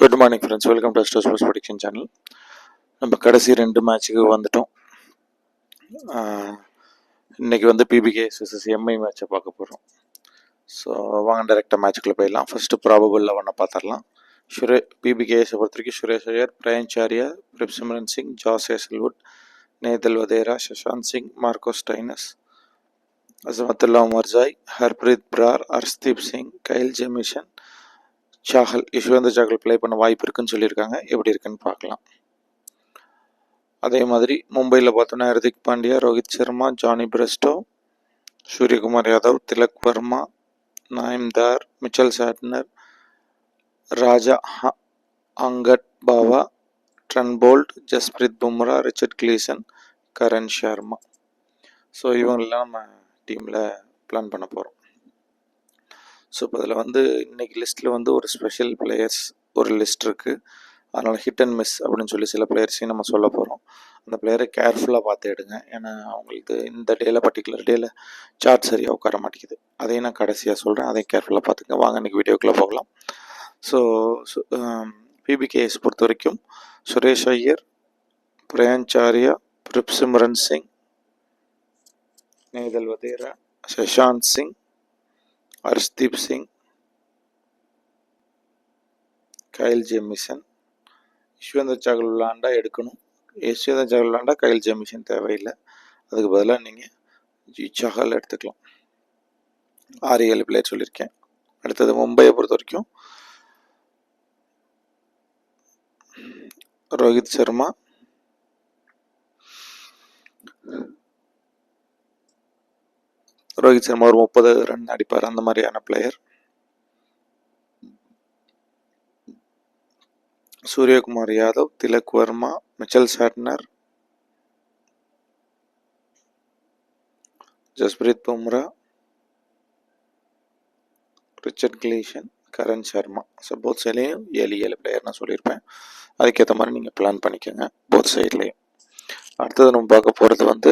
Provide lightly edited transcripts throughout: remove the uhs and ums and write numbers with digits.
Good morning friends, welcome to sports prediction channel. நம்ம கடைசி 2 மேட்ச்சுக்கு வந்துட்டோம். இன்னைக்கு வந்து பிபிகேஎஸ் vs எம்ஐ மேட்சை பார்க்க போகிறோம். ஸோ வாங்க டைரெக்டாக மேட்ச்சுக்குள்ளே போயிடலாம். ஃபஸ்ட்டு ப்ராபபிள் 11 பார்த்துடலாம். பிபிகேஎஸை பொறுத்த வரைக்கும் சுரேஷ் ஐயர், பிரயான்சாரியா, Prabhsimran Singh, Josh Hazlewood, Nehal Wadhera, Shashank Singh, Marco Stoinis, Azmatullah Omarzai, Harpreet Brar, Harshdeep Singh, Kyle Jamieson, Chahal, Yuzvendra Chahal play பண்ண வாய்ப்பு இருக்குன்னு சொல்லியிருக்காங்க. எப்படி இருக்குன்னு பார்க்கலாம். அதே மாதிரி மும்பையில் பார்த்தோன்னா ஹர்திக் பாண்டியா, ரோஹித் சர்மா, ஜானி பிரஸ்டோ, சூரியகுமார் யாதவ், திலக் வர்மா, நாயம்தார், Mitchell Santner, Raja Angad Bawa, Trent Boult, Jasprit Bumrah, Richard Gleeson, Karan Sharma. So இவங்களெலாம் நம்ம டீமில் பிளான் பண்ண போகிறோம். ஸோ இப்போ அதில் வந்து இன்னைக்கு லிஸ்ட்டில் வந்து ஒரு ஸ்பெஷல் பிளேயர்ஸ் ஒரு லிஸ்ட் இருக்குது. அதனால் ஹிட் அண்ட் மிஸ் அப்படின்னு சொல்லி சில பிளேயர்ஸையும் நம்ம சொல்ல போகிறோம். அந்த பிளேயரை கேர்ஃபுல்லாக பார்த்து எடுங்க. ஏன்னா அவங்களுக்கு இந்த பர்டிகுலர் டேயில் சார்ட் சரியாக உட்கார மாட்டேங்குது. அதையும் நான் கடைசியாக சொல்கிறேன், அதையும் கேர்ஃபுல்லாக பார்த்துங்க. வாங்க இன்றைக்கி வீடியோக்குள்ளே போகலாம். ஸோ பிபிகேஎஸ் பொறுத்த வரைக்கும் சுரேஷ் ஐயர், பிரயான்சாரியா, பிரிப்சிமரன் சிங், நேதல் வதேரா, சஷாந்த் சிங், ஹர்ஷ்தீப் சிங், கைல் ஜெமிசன். யஷ்வந்தர் சாகல் விளாண்டா எடுக்கணும். யஷ்வந்தர் சாகல் விளாண்டா கைல் ஜெமிசன் தேவையில்லை. அதுக்கு பதிலாக நீங்கள் சாகல் எடுத்துக்கலாம். 6-7 பிளேயர் சொல்லியிருக்கேன். அடுத்தது மும்பையை பொறுத்த வரைக்கும் ரோஹித் சர்மா, ஒரு 30 ரன் அடிப்பார், அந்த மாதிரியான player. Suryakumar Yadav, Tilak Varma, Mitchell Santner, Jasprit Bumrah, Richard Gleeson, Karan Sharma. So both சைட்லேயும் 7 பிளேயர் நான் சொல்லியிருப்பேன். அதுக்கேற்ற மாதிரி நீங்கள் பிளான் பண்ணிக்கோங்க போத் சைட்லேயும். அடுத்தது நம்ம பார்க்க போகிறது வந்து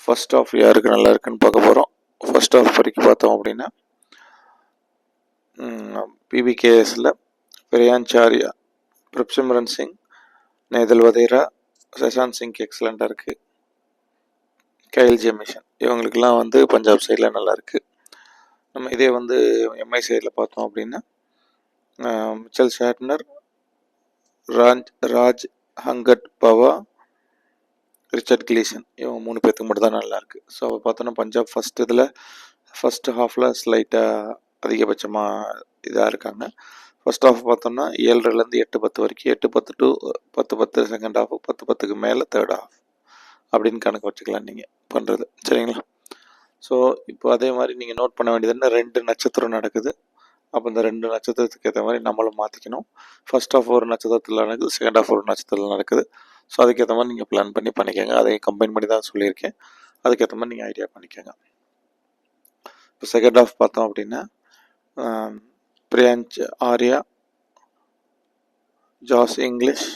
ஃபர்ஸ்ட் ஆஃப் யாருக்கு நல்லா இருக்குன்னு பார்க்க போகிறோம். ஃபர்ஸ்ட் ஆஃப் வரைக்கும் பார்த்தோம் அப்படின்னா பிபிகேஎஸில் பிரயான்சாரியா, பிரிப்சிமரன் சிங், நேதல் வதேரா, சஷாந்த் சிங் எக்ஸலண்ட்டாக இருக்குது. கைல் ஜெமிஷன் இவங்களுக்கெல்லாம் வந்து பஞ்சாப் சைடில் நல்லா இருக்குது. நம்ம இதே வந்து எம்ஐ சைடில் பார்த்தோம் அப்படின்னா மிச்சல் சாட்னர், ராஜ் ஹங்கட் பவா, ரிச்சர்ட் கிளீசன் இவங்க 3 பேர்த்துக்கு மட்டும் தான் நல்லாயிருக்கு. ஸோ பார்த்தோன்னா பஞ்சாப் ஃபஸ்ட் ஹாஃபில் ஸ்லைட்டாக அதிகபட்சமாக இதாக இருக்காங்க. ஃபஸ்ட் ஹாஃப் பார்த்தோன்னா 7-10 வரைக்கும், 8-10 to 10-10 செகண்ட் ஹாஃப், 10-10க்கு மேலே தேர்ட் ஹாஃப் அப்படின்னு கணக்கு வச்சுக்கலாம் நீங்கள் பண்ணுறது. சரிங்களா? ஸோ இப்போ அதே மாதிரி நீங்கள் நோட் பண்ண வேண்டியதுன்னா 2 நட்சத்திரம் நடக்குது. அப்போ இந்த 2 நட்சத்திரத்துக்கு ஏற்ற மாதிரி நம்மளும் மாற்றிக்கணும். ஃபர்ஸ்ட் ஹாஃப் ஒரு நட்சத்திரத்தில் நடக்குது, செகண்ட் ஹாஃப் ஒரு நட்சத்திரத்தில் நடக்குது. ஸோ அதுக்கேற்ற மாதிரி நீங்கள் பிளான் பண்ணிக்கோங்க. அதையும் கம்பைன் பண்ணி தான் சொல்லியிருக்கேன். அதுக்கேற்ற மாதிரி நீங்கள் ஐடியா பண்ணிக்கோங்க. இப்போ செகண்ட் ஹாஃப் பார்த்தோம் அப்படின்னா பிரியான்ச் ஆர்யா, ஜாஸ் இங்கிலீஷ்,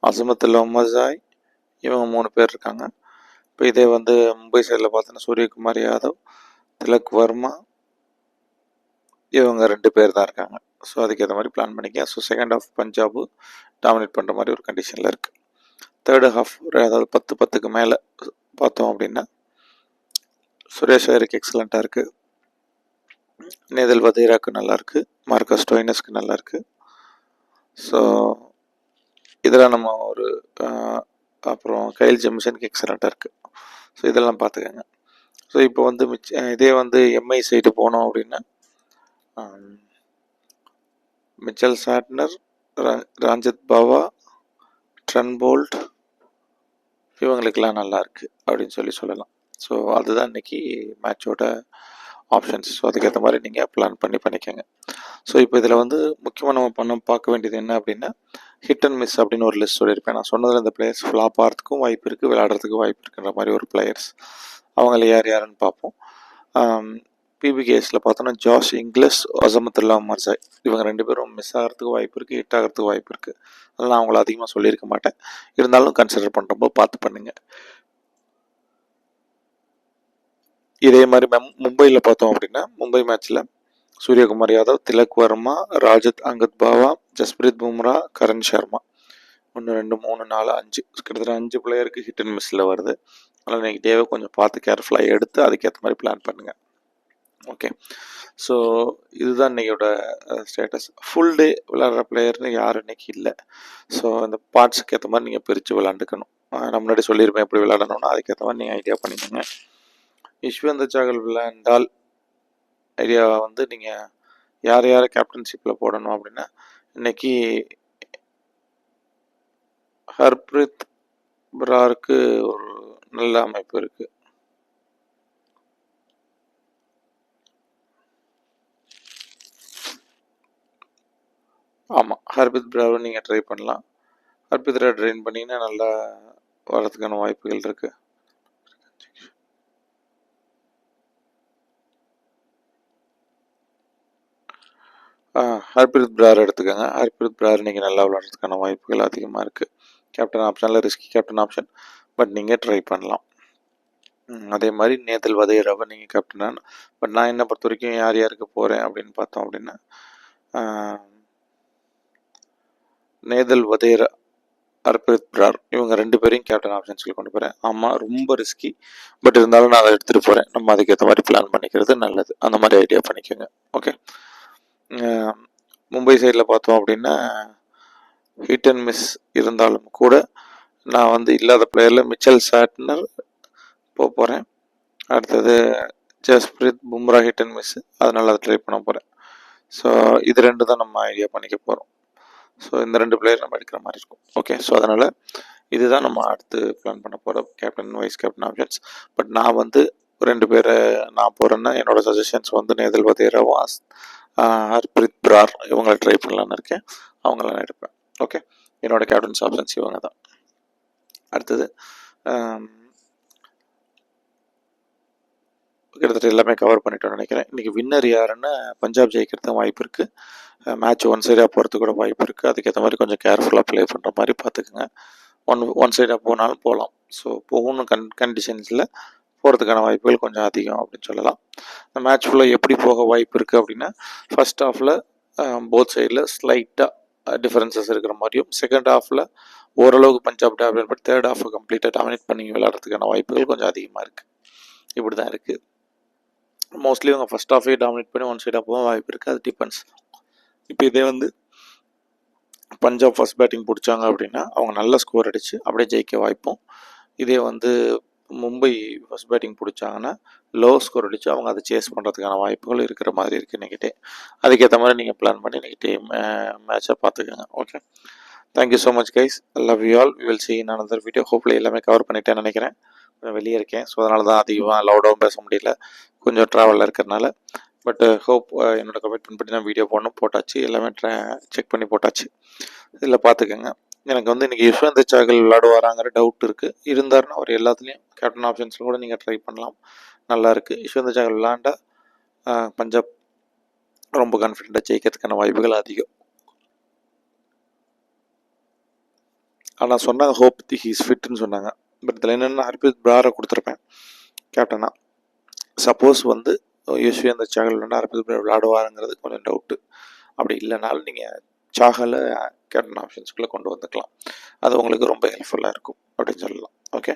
அசமத்துல்லா மர்ஜாய் இவங்க 3 பேர் இருக்காங்க. இப்போ இதே வந்து மும்பை சைடில் பார்த்தோன்னா சூரியகுமார் யாதவ், திலக் வர்மா இவங்க 2 பேர் தான் இருக்காங்க. ஸோ அதுக்கேற்ற மாதிரி பிளான் பண்ணிக்க. So second half Punjab dominate பண்ணுற மாதிரி ஒரு கண்டிஷனில் இருக்குது. தேர்டு ஹாஃப் அதாவது 10-10க்கு மேலே பார்த்தோம் அப்படின்னா சுரேஷ் ஐயருக்கு எக்ஸலண்ட்டாக இருக்குது, நேதல் வதேராக்கு நல்லாயிருக்கு, மார்க்கோ ஸ்டோயினஸ்க்கு நல்லாயிருக்கு. ஸோ இதெல்லாம் நம்ம ஒரு அப்புறம் கைல் ஜெமிசனுக்கு எக்ஸலண்ட்டாக இருக்குது. ஸோ இதெல்லாம் பார்த்துக்கோங்க. ஸோ இப்போ வந்து இதே வந்து எம்ஐ சைடு போனோம் அப்படின்னா மிச்சல் சாட்னர், ராஞ்சித் பாவா, ட்ரன்போல்ட் இவங்களுக்கெல்லாம் நல்லா இருக்குது அப்படின்னு சொல்லலாம். ஸோ அதுதான் இன்னைக்கு மேட்சோட ஆப்ஷன்ஸ். ஸோ அதுக்கேற்ற மாதிரி நீங்கள் பிளான் பண்ணிக்கோங்க. ஸோ இப்போ இதில் வந்து முக்கியமாக நம்ம பார்க்க வேண்டியது என்ன அப்படின்னா ஹிட் அண்ட் மிஸ் அப்படின்னு ஒரு லிஸ்ட் சொல்லியிருப்பேன். நான் சொன்னதில் இந்த பிளேயர்ஸ் ஃப்ளாப் ஆகிறதுக்கும் வாய்ப்பு இருக்குது, விளையாடுறதுக்கு வாய்ப்பு இருக்குன்ற மாதிரி ஒரு பிளேயர்ஸ். அவங்கள யாருன்னு பார்ப்போம். பிபிகேஎஸில் பார்த்தோன்னா ஜாஸ் இங்கிலீஷ், அசமத்துல்லா மர்ஜாய் இவங்க 2 பேரும் மிஸ் ஆகிறதுக்கு வாய்ப்பு இருக்குது, ஹிட் ஆகிறதுக்கு வாய்ப்பு இருக்குது. அதனால் நான் அவங்கள அதிகமாக சொல்லியிருக்க மாட்டேன். இருந்தாலும் கன்சிடர் பண்ணுறப்போ பார்த்து பண்ணுங்க. இதே மாதிரி மும்பையில் பார்த்தோம் அப்படின்னா மும்பை மேட்ச்சில் சூரியகுமார் யாதவ், திலக் வர்மா, ராஜத் அங்கத் பாவா, ஜஸ்பிரீத் பும்ரா, கரண் சர்மா. 1 2 3 4 5 கிட்டத்தட்ட 5 பிளேயருக்கு ஹிட் அண்ட் மிஸ்ஸில் வருது. அதனால் நீங்கள் டேவை கொஞ்சம் பார்த்து கேர்ஃபுல்லாக எடுத்து அதுக்கேற்ற மாதிரி பிளான் பண்ணுங்கள். ஓகே, ஸோ இதுதான் இன்னையோட ஸ்டேட்டஸ். ஃபுல் டே விளையாடுற பிளேயர்னு யாரும் இன்னைக்கு இல்லை. ஸோ அந்த பார்ட்ஸுக்கு ஏற்ற மாதிரி நீங்கள் பிரித்து விளாண்டுக்கணும். நான் முன்னாடி சொல்லியிருப்பேன் எப்படி விளையாடணும்னா அதுக்கேற்ற மாதிரி நீங்கள் ஐடியா பண்ணிக்கோங்க. யுஸ்வேந்தர் சாகல் விளையாண்டால் ஐடியா வந்து நீங்கள் யார் யாரை கேப்டன்ஷிப்பில் போடணும் அப்படின்னா, இன்னைக்கு ஹர்ப்ரீத் பிராருக்கு ஒரு நல்ல அமைப்பு இருக்குது. ஆமாம், ஹர்ப்ரீத் பிராவை நீங்கள் ட்ரை பண்ணலாம். ஹர்ப்ரீத் பிராவை ட்ரெயின் பண்ணிங்கன்னா நல்லா வரதுக்கான வாய்ப்புகள் இருக்குது. ஹர்ப்ரீத் பிரார் எடுத்துக்கோங்க. ஹர்ப்ரீத் பிரார் நீங்கள் நல்லா விளையாடுறதுக்கான வாய்ப்புகள் அதிகமாக இருக்குது. கேப்டன் ஆப்ஷனில் ரிஸ்கி கேப்டன் ஆப்ஷன், பட் நீங்கள் ட்ரை பண்ணலாம். அதே மாதிரி நேதல் வதேராவை நீங்கள் கேப்டனான, பட் நான் என்ன பொறுத்த வரைக்கும் யார் யாருக்கு போகிறேன் அப்படின்னு பார்த்தோம் அப்படின்னா, நேதல் வதேரா, ஹர்ப்ரீத் பிரார் இவங்க 2 பேரையும் கேப்டன் ஆப்ஷன்ஸில் கொண்டு போகிறேன். ஆமாம், ரொம்ப ரிஸ்கி, பட் இருந்தாலும் நான் அதை எடுத்துகிட்டு போகிறேன். நம்ம அதுக்கேற்ற மாதிரி பிளான் பண்ணிக்கிறது நல்லது. அந்த மாதிரி ஐடியா பண்ணிக்கோங்க. ஓகே, மும்பை சைடில் பார்த்தோம் அப்படின்னா ஹிட் அண்ட் மிஸ் இருந்தாலும் கூட நான் வந்து இல்லாத பிளேயரில் மிச்சல் சாட்னர் போகிறேன். அடுத்தது Jasprit Bumrah hit and miss, அதனால் அதை ட்ரை பண்ண போகிறேன். ஸோ இது 2 தான் நம்ம ஐடியா பண்ணிக்க போகிறோம். ஸோ இந்த 2 பிளேயர் நம்ம எடுக்கிற மாதிரி இருக்கும். ஓகே, ஸோ அதனால் இதுதான் நம்ம அடுத்து பிளான் பண்ண போகிற captain vice captain options. But நான் வந்து 2 பேரை நான் போகிறேன்னா என்னோட சஜஷன்ஸ் வந்து நேதல் வதேரா, ஹர்ப்ரீத் பிரார் இவங்களை ட்ரை பண்ணலான்னு இருக்கேன். அவங்களாம் எடுப்பேன். ஓகே, என்னோட கேப்டன்ஸ் ஆப்ஷன்ஸ் இவங்க தான். அடுத்தது கிட்டத்தட்ட எல்லாமே கவர் பண்ணிட்டோம்னு நினைக்கிறேன். இன்றைக்கி வின்னர் யாருன்னு பஞ்சாப் ஜெயிக்கிறதுக்கு வாய்ப்பு இருக்குது. மேட்ச் ஒன் சைடாக போகிறதுக்கு கூட வாய்ப்பு இருக்குது. அதுக்கேற்ற மாதிரி கொஞ்சம் கேர்ஃபுல்லாக ப்ளே பண்ணுற மாதிரி பார்த்துக்குங்க. ஒன் சைடாக போனாலும் போகலாம். ஸோ போகணும் கண்டிஷன்ஸில் போகிறதுக்கான வாய்ப்புகள் கொஞ்சம் அதிகம் அப்படின்னு சொல்லலாம். இந்த மேட்ச் ஃபுல்லாக எப்படி போக வாய்ப்பு இருக்குது அப்படின்னா, ஃபர்ஸ்ட் ஹாஃபில் போத் சைடில் ஸ்லைட்டாக டிஃபரன்சஸ் இருக்கிற மாதிரியும், செகண்ட் ஹாஃபில் ஓரளவுக்கு Punjab dominate, but third half கம்ப்ளீட்டாக டாமினேட் பண்ணி விளையாடுறதுக்கான வாய்ப்புகள் கொஞ்சம் அதிகமாக இருக்குது. இப்படி தான் இருக்குது. மோஸ்ட்லி அவங்க ஃபர்ஸ்ட் ஹாஃபே டாமினேட் பண்ணி ஒன் சைடாக போக வாய்ப்பு இருக்குது. அது டிபெண்ட்ஸ். இப்போ இதே வந்து பஞ்சாப் ஃபர்ஸ்ட் பேட்டிங் பிடிச்சாங்க அப்படின்னா அவங்க நல்ல ஸ்கோர் அடித்து அப்படியே ஜெயிக்க வாய்ப்பும். இதே வந்து மும்பை ஃபர்ஸ்ட் பேட்டிங் பிடிச்சாங்கன்னா லோ ஸ்கோர் அடித்து அவங்க அதை சேஸ் பண்ணுறதுக்கான வாய்ப்புகள் இருக்கிற மாதிரி இருக்குது இன்றைக்கிட்டே. அதுக்கேற்ற மாதிரி நீங்கள் பிளான் பண்ணி இன்றைக்கிட்டே மேட்சை பார்த்துக்கோங்க. Okay, thank you so much guys. Love you all. We will see in another video. Hopefully எல்லாமே கவர் பண்ணிட்டேன்னு நினைக்கிறேன். வெளியே இருக்கேன், ஸோ அதனால தான் அதிகமாக லவுடாகவும் பேச முடியல, கொஞ்சம் ட்ராவலில் இருக்கிறதுனால. பட் ஹோப் என்னோட கமிட்மெண்ட் பண்ணி நான் வீடியோ போட்டாச்சு, எல்லாமே செக் பண்ணி போட்டாச்சு. இதில் பார்த்துக்கோங்க. எனக்கு வந்து இன்றைக்கி யுஸ்வேந்தர் சாகல் விளையாடுவாராங்கிற டவுட் இருக்குது. இருந்தாருன்னா அவர் எல்லாத்துலேயும் கேப்டன் ஆப்ஷன்ஸில் கூட நீங்கள் ட்ரை பண்ணலாம். நல்லா இருக்குது. யுஸ்வேந்தர் சாகல் விளையாண்டா பஞ்சாப் ரொம்ப கான்ஃபிடென்ட்டாக ஜெயிக்கிறதுக்கான வாய்ப்புகள் அதிகம். ஆனால் சொன்னாங்க ஹோப் ஹீஸ் ஃபிட்னு சொன்னாங்க. பட் இதில் என்னென்னா ஹர்ப்ரீத் பிராரை கொடுத்துருப்பேன் கேப்டனாக. சப்போஸ் வந்து யுஸ்வேந்தர் சாகல் விளையாண்டா ஹர்ப்ரீத் பிரார் விளையாடுவாருங்கிறது கொஞ்சம் டவுட்டு. அப்படி இல்லைனாலும் நீங்கள் சாகலை கேப்டன் ஆப்ஷன்ஸ்குள்ளே கொண்டு வந்துக்கலாம். அது உங்களுக்கு ரொம்ப ஹெல்ப்ஃபுல்லாக இருக்கும் அப்படின்னு சொல்லலாம். ஓகே,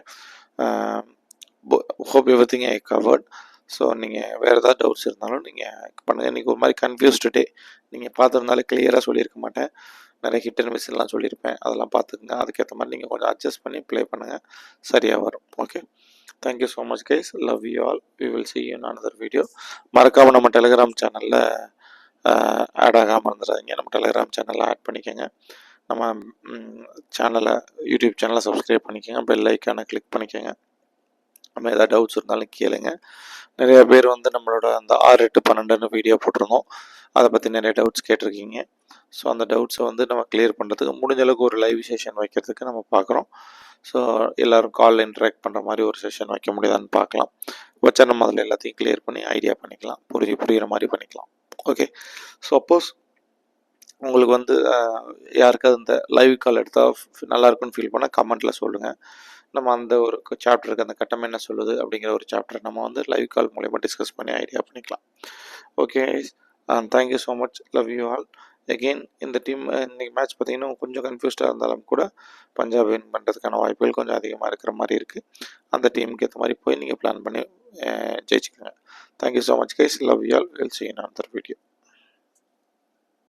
ஹோப் எவ்ரிதிங் ஐ கவர்ட். ஸோ நீங்கள் வேறு ஏதாவது டவுட்ஸ் இருந்தாலும் நீங்கள் பண்ணுங்கள். இன்றைக்கி ஒரு மாதிரி கன்ஃபியூஸ்டு டே. நீங்கள் பார்த்துருந்தாலே கிளியராக சொல்லியிருக்க மாட்டேன். நிறைய ஹிட் அண்ட் மிஸ் எல்லாம் சொல்லியிருப்பேன். அதெல்லாம் பார்த்துக்குங்க. அதுக்கேற்ற மாதிரி நீங்கள் கொஞ்சம் அட்ஜஸ்ட் பண்ணி ப்ளே பண்ணுங்கள், சரியாக வரும். Okay, thank you so much guys. Love you all. We will see you in another video. மறக்காமல் நம்ம டெலிகிராம் சேனலில் ஆட் ஆகாமல் இருந்துடாதீங்க. நம்ம டெலிகிராம் சேனலில் ஆட் பண்ணிக்கோங்க. நம்ம சேனலை யூடியூப் சேனலை சப்ஸ்கிரைப் பண்ணிக்கோங்க. பெல் ஐக்கானை கிளிக் பண்ணிக்கோங்க. நம்ம எதாவது டவுட்ஸ் இருந்தாலும் கேளுங்க. நிறைய பேர் வந்து நம்மளோட அந்த 6, 8, 12 வீடியோ போட்டிருந்தோம். அதை பற்றி நிறைய டவுட்ஸ் கேட்டிருக்கீங்க. ஸோ அந்த டவுட்ஸை வந்து நம்ம கிளியர் பண்ணுறதுக்கு முடிஞ்ச அளவுக்கு ஒரு லைவ் செஷன் வைக்கிறதுக்கு நம்ம பார்க்குறோம். ஸோ எல்லோரும் கால் இன்ட்ராக்ட் பண்ணுற மாதிரி ஒரு செஷன் வைக்க முடியுதான்னு பார்க்கலாம். வச்சா நம்ம அதில் எல்லாத்தையும் கிளியர் பண்ணி ஐடியா பண்ணிக்கலாம், புரிகிற மாதிரி பண்ணிக்கலாம். ஓகே, சப்போஸ் உங்களுக்கு வந்து யாருக்காவது இந்த லைவ் கால் எடுத்தால் நல்லா இருக்குன்னு ஃபீல் பண்ணால் கமெண்ட்டில் சொல்லுங்கள். நம்ம அந்த ஒரு சாப்டருக்கு அந்த கட்டம் என்ன சொல்லுது அப்படிங்கிற ஒரு சாப்டர் நம்ம வந்து லைவ் கால் மூலயமா டிஸ்கஸ் பண்ணி ஐடியா பண்ணிக்கலாம். Okay, thank you so much, love you all. Again இந்த டீம் இன்னைக்கு மேட்ச் பார்த்தீங்கன்னா கொஞ்சம் கன்ஃபியூஸ்டாக இருந்தாலும் கூட பஞ்சாப் வின் பண்ணுறதுக்கான வாய்ப்புகள் கொஞ்சம் அதிகமாக இருக்கிற மாதிரி இருக்குது. அந்த டீமுக்கு ஏற்ற மாதிரி போய் நீங்கள் பிளான் பண்ணி ஜெயிச்சுக்கோங்க. Thank you so much guys, love you all. Will see in another video.